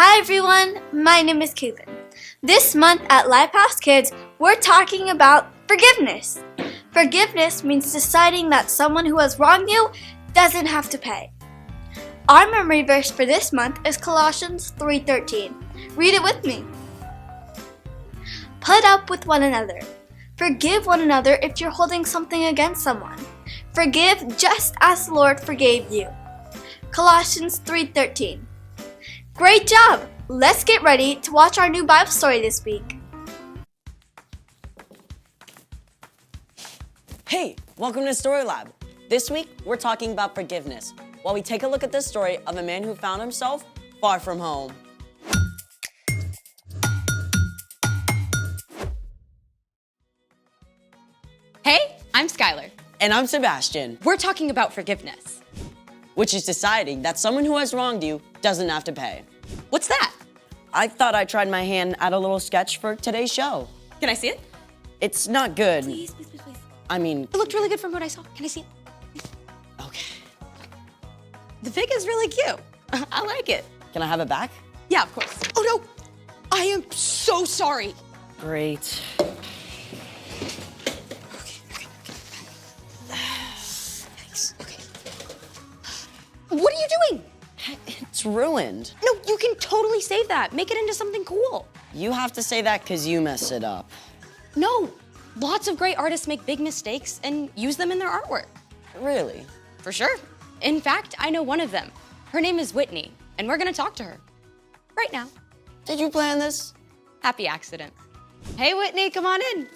Hi everyone, my name is Caitlin. This month at LifeHouse Kids, we're talking about forgiveness. Forgiveness means deciding that someone who has wronged you doesn't have to pay. Our memory verse for this month is Colossians 3:13. Read it with me. Put up with one another. Forgive one another if you're holding something against someone. Forgive just as the Lord forgave you. Colossians 3:13. Great job! Let's get ready to watch our new Bible story this week. Hey, welcome to Story Lab. This week, we're talking about forgiveness, while we take a look at the story of a man who found himself far from home. Hey, I'm Skylar. And I'm Sebastian, We're talking about forgiveness. which is deciding that someone who has wronged you doesn't have to pay. What's that? I thought I tried my hand at a little sketch for today's show. Can I see it? It's not good. Please. I mean, It looked really good from what I saw. Can I see it? okay. The fig is really cute. I like it. Can I have it back? Yeah, of course. Oh no! I am so sorry. Great. Thanks. Okay. What are you doing? It's ruined. No, you can totally save that. Make it into something cool. You have to say that because you messed it up. No, lots of great artists make big mistakes and use them in their artwork. Really? For sure. In fact, I know one of them. Her name is Whitney, and we're gonna talk to her. Right now. Did you plan this? Happy accident. Hey, Whitney, come on in.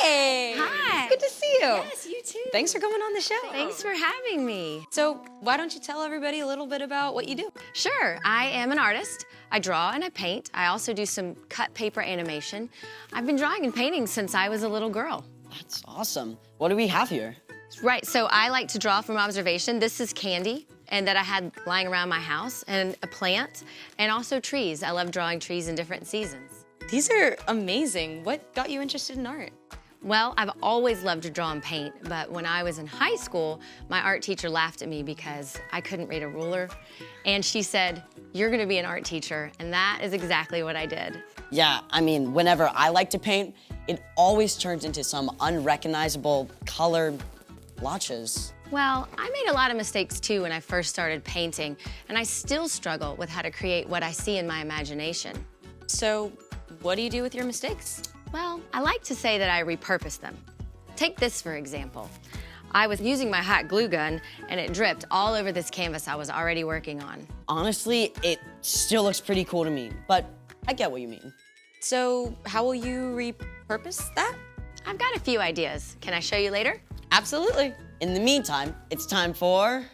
Hey. Hi. Good to see you. Yes, you too. Thanks for coming on the show. Thanks for having me. So, why don't you tell everybody a little bit about what you do? Sure, I am an artist. I draw and I paint. I also do some cut paper animation. I've been drawing and painting since I was a little girl. That's awesome. What do we have here? Right, so I like to draw from observation. This is candy and that I had lying around my house, and a plant, and also trees. I love drawing trees in different seasons. These are amazing. What got you interested in art? Well, I've always loved to draw and paint, but when I was in high school, my art teacher laughed at me because I couldn't read a ruler. And she said, "You're gonna be an art teacher," and that is exactly what I did. Yeah, I mean, whenever I like to paint, it always turns into some unrecognizable color blotches. Well, I made a lot of mistakes too when I first started painting, and I still struggle with how to create what I see in my imagination. So, what do you do with your mistakes? Well, I like to say that I repurpose them. Take this for example. I was using my hot glue gun and it dripped all over this canvas I was already working on. Honestly, it still looks pretty cool to me, but I get what you mean. So, how will you repurpose that? I've got a few ideas. Can I show you later? Absolutely. In the meantime, it's time for...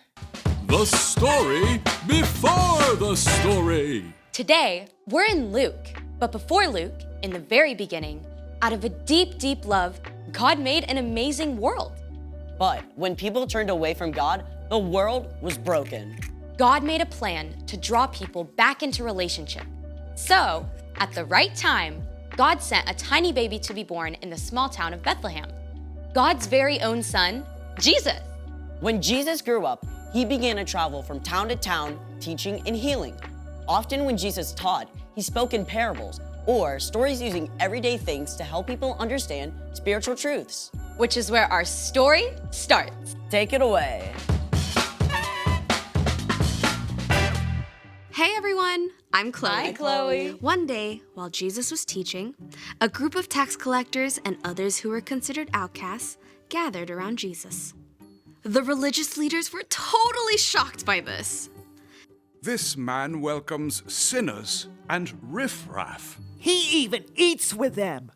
The story before the story. Today, we're in Luke. But before Luke, in the very beginning, out of a deep, deep love, God made an amazing world. But when people turned away from God, the world was broken. God made a plan to draw people back into relationship. So, at the right time, God sent a tiny baby to be born in the small town of Bethlehem. God's very own son, Jesus. When Jesus grew up, he began to travel from town to town, teaching and healing. Often when Jesus taught, he spoke in parables or stories using everyday things to help people understand spiritual truths. Which is where our story starts. Take it away. Hey everyone, I'm Chloe. Hi, Chloe. One day, while Jesus was teaching, a group of tax collectors and others who were considered outcasts gathered around Jesus. The religious leaders were totally shocked by this. This man welcomes sinners and riffraff. He even eats with them.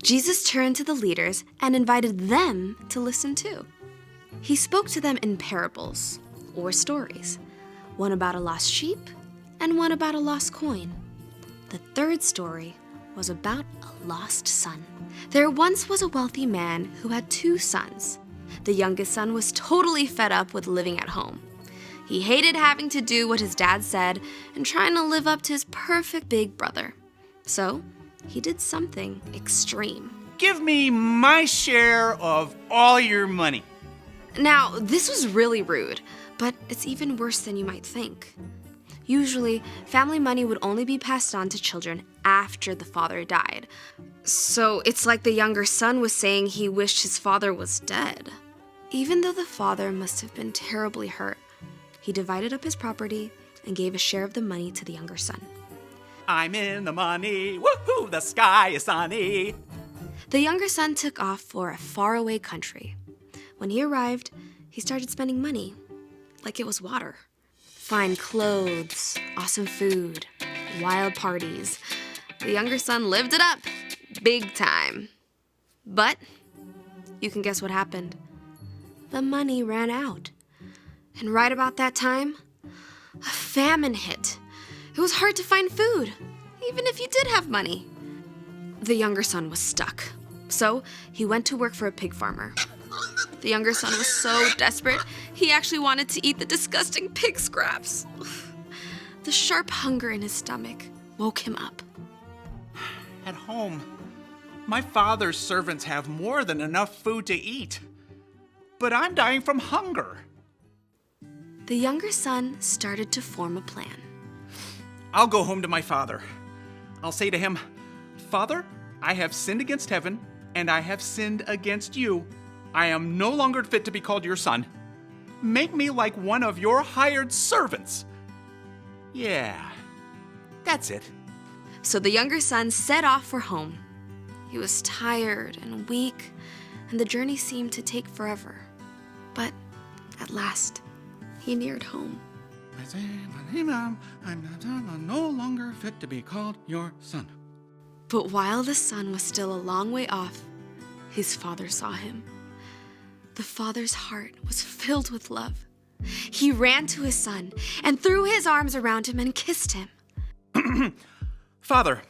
Jesus turned to the leaders and invited them to listen too. He spoke to them in parables, or stories, one about a lost sheep and one about a lost coin. The third story was about a lost son. There once was a wealthy man who had 2 sons. The youngest son was totally fed up with living at home. He hated having to do what his dad said and trying to live up to his perfect big brother. So, he did something extreme. Give me my share of all your money. Now, this was really rude, but it's even worse than you might think. Usually, family money would only be passed on to children after the father died. So it's like the younger son was saying he wished his father was dead. Even though the father must have been terribly hurt, he divided up his property and gave a share of the money to the younger son. I'm in the money. Woohoo, the sky is sunny. The younger son took off for a faraway country. When he arrived, he started spending money like it was water. Fine clothes, awesome food, wild parties. The younger son lived it up, big time. But you can guess what happened. The money ran out. And right about that time, a famine hit. It was hard to find food, even if you did have money. The younger son was stuck. So he went to work for a pig farmer. The younger son was so desperate, he actually wanted to eat the disgusting pig scraps. The sharp hunger in his stomach woke him up. At home, my father's servants have more than enough food to eat. But I'm dying from hunger. The younger son started to form a plan. I'll go home to my father. I'll say to him, Father, I have sinned against heaven, and I have sinned against you. I am no longer fit to be called your son. Make me like one of your hired servants. Yeah, that's it. So the younger son set off for home. He was tired and weak, and the journey seemed to take forever. But at last, he neared home. I'm no longer fit to be called your son. But while the son was still a long way off, his father saw him. The father's heart was filled with love. He ran to his son and threw his arms around him and kissed him. Father,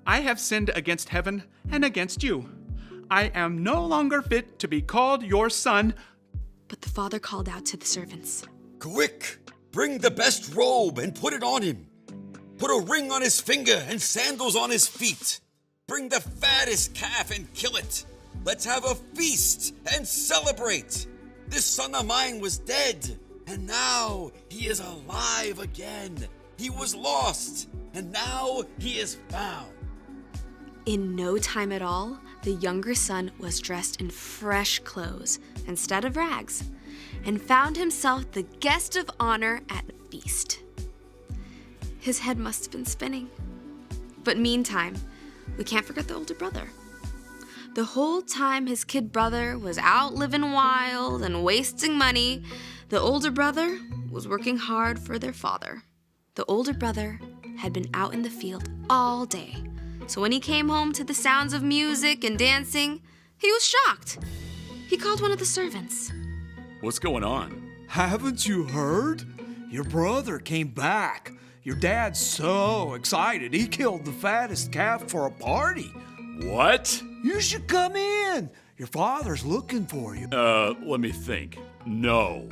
I have sinned against heaven and against you. I am no longer fit to be called your son. But the father called out to the servants. Quick, bring the best robe and put it on him. Put a ring on his finger and sandals on his feet. Bring the fattest calf and kill it. Let's have a feast and celebrate. This son of mine was dead, and now he is alive again. He was lost, and now he is found. In no time at all, the younger son was dressed in fresh clothes instead of rags, and found himself the guest of honor at a feast. His head must have been spinning. But meantime, we can't forget the older brother. The whole time his kid brother was out living wild and wasting money, the older brother was working hard for their father. The older brother had been out in the field all day, so when he came home to the sounds of music and dancing, he was shocked. He called one of the servants. What's going on? Haven't you heard? Your brother came back. Your dad's so excited, he killed the fattest calf for a party. What? You should come in. Your father's looking for you. Let me think. No.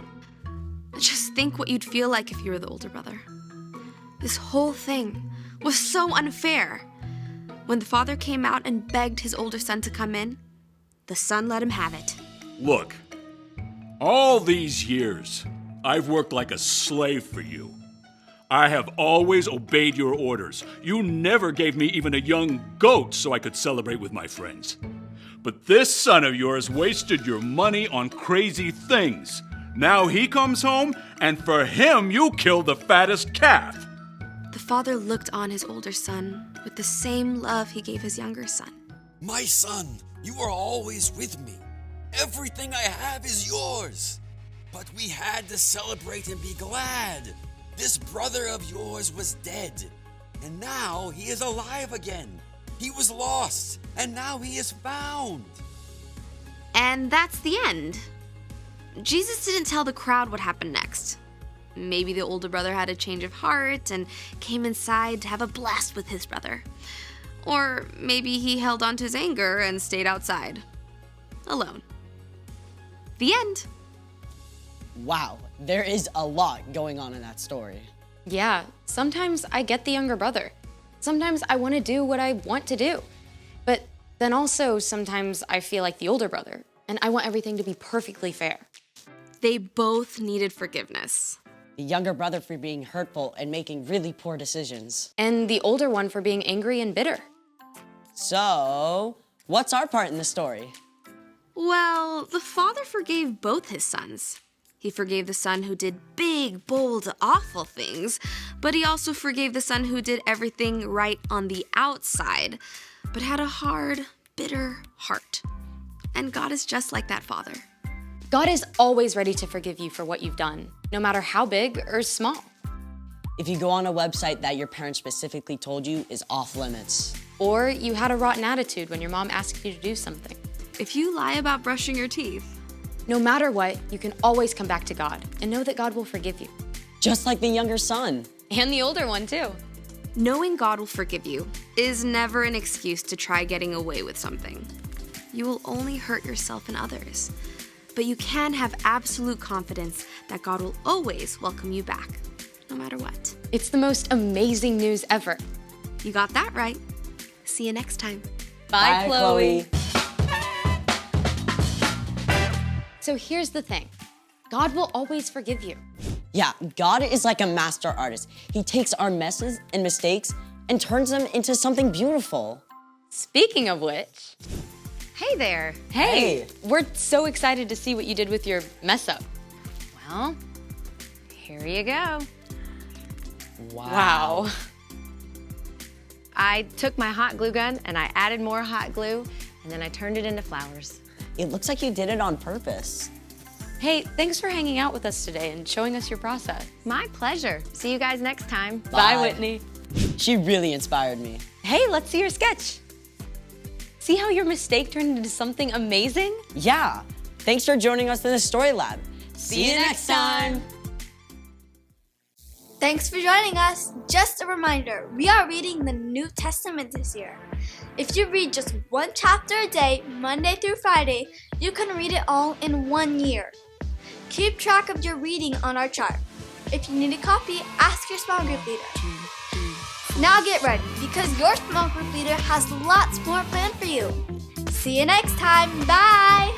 Just think what you'd feel like if you were the older brother. This whole thing was so unfair. When the father came out and begged his older son to come in, the son let him have it. Look, all these years, I've worked like a slave for you. I have always obeyed your orders. You never gave me even a young goat so I could celebrate with my friends. But this son of yours wasted your money on crazy things. Now he comes home, and for him, you kill the fattest calf. The father looked on his older son with the same love he gave his younger son. My son, you are always with me. Everything I have is yours. But we had to celebrate and be glad. This brother of yours was dead, and now he is alive again. He was lost, and now he is found. And that's the end. Jesus didn't tell the crowd what happened next. Maybe the older brother had a change of heart and came inside to have a blast with his brother. Or maybe he held on to his anger and stayed outside, alone. The end. Wow, there is a lot going on in that story. Yeah, sometimes I get the younger brother. Sometimes I want to do what I want to do. But then also sometimes I feel like the older brother, and I want everything to be perfectly fair. They both needed forgiveness. The younger brother for being hurtful and making really poor decisions. And the older one for being angry and bitter. So, what's our part in the story? Well, the father forgave both his sons. He forgave the son who did big, bold, awful things, but he also forgave the son who did everything right on the outside, but had a hard, bitter heart. And God is just like that father. God is always ready to forgive you for what you've done, no matter how big or small. If you go on a website that your parents specifically told you is off limits. Or you had a rotten attitude when your mom asked you to do something. If you lie about brushing your teeth, No matter what, you can always come back to God and know that God will forgive you. Just like the younger son. And the older one, too. knowing God will forgive you is never an excuse to try getting away with something. You will only hurt yourself and others. But you can have absolute confidence that God will always welcome you back, no matter what. It's the most amazing news ever. You got that right. See you next time. Bye, Chloe. So here's the thing. God will always forgive you. Yeah, God is like a master artist. He takes our messes and mistakes and turns them into something beautiful. Speaking of which, Hey there. hey, we're so excited to see what you did with your mess up. Well, here you go. Wow. I took my hot glue gun and I added more hot glue and then I turned it into flowers. It looks like you did it on purpose. Hey, thanks for hanging out with us today and showing us your process. My pleasure. See you guys next time. Bye, Whitney. She really inspired me. Hey, let's see your sketch. See how your mistake turned into something amazing? Yeah, thanks for joining us in the Story Lab. See you next time. Thanks for joining us. Just a reminder, we are reading the New Testament this year. If you read just one chapter a day, Monday through Friday, you can read it all in 1 year. Keep track of your reading on our chart. If you need a copy, ask your small group leader. Now get ready, because your small group leader has lots more planned for you. See you next time. Bye!